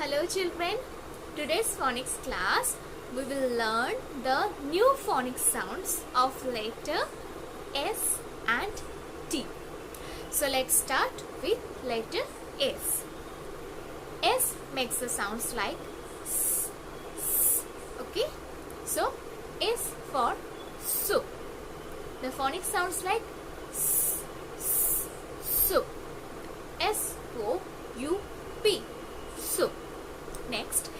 Hello children, today's phonics class we will learn the new phonics sounds of letter S and T. So let's start with letter S. S makes the sounds like S, S. Okay, so S for soup. The phonics sounds like S, S, soup. S-O-U-P, soup. Next,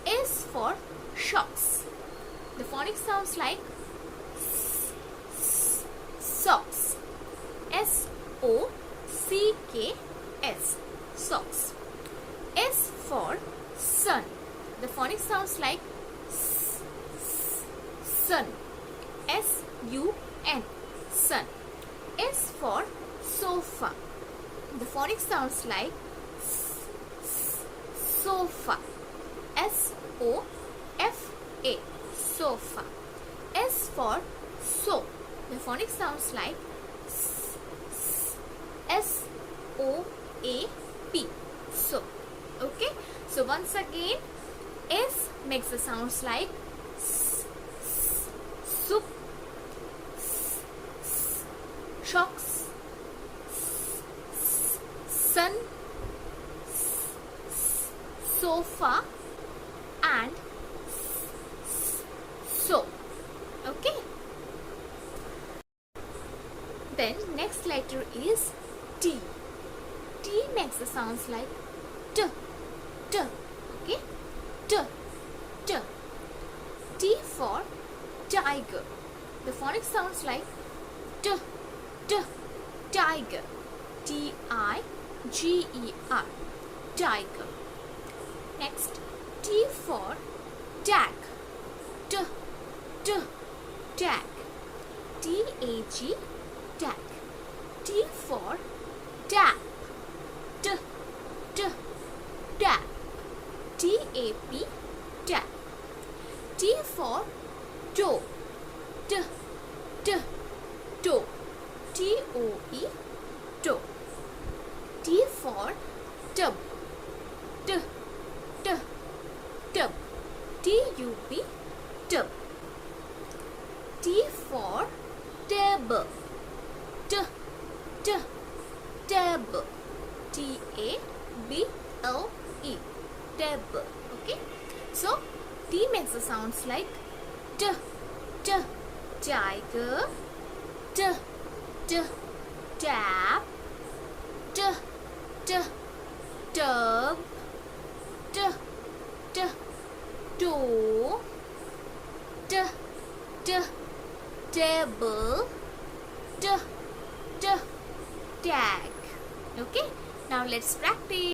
S for socks. The phonics sounds like S, S, socks. S-O-C-K-S, socks. S for sun. The phonics sounds like S, S, sun. S-U-N, sun. S for sofa. The phonics sounds like S, S, sofa. S-O-F-A, sofa. S for soap. The phonics sounds like S, S, S-O-A-P, soap. Okay, so once again, S makes the sounds like S, S, soup, S, S, socks, S, S, sun, S, S, sofa, and soap. Okay, then next letter is T. T makes the sounds like T, T. Okay, T, T. T for tiger. The phonics sounds like T, T, tiger. T-I-G-E-R, tiger. Next, T for tag. T, T, tag. T-A-G, tag. T for tap. T, T, tap. T-A-P, tap. T for toe. T, T, toe. T-O-E, toe. T for tub. T, T, tub. T-U-B, tub. T for table. T, T, table. T-A-B-L-E, table. Okay, so T makes the sounds like T, T, tiger. T, T, tap. T, T, tub. T, T, toe. T, T, table. T, T, tag. Okay, now let's practice.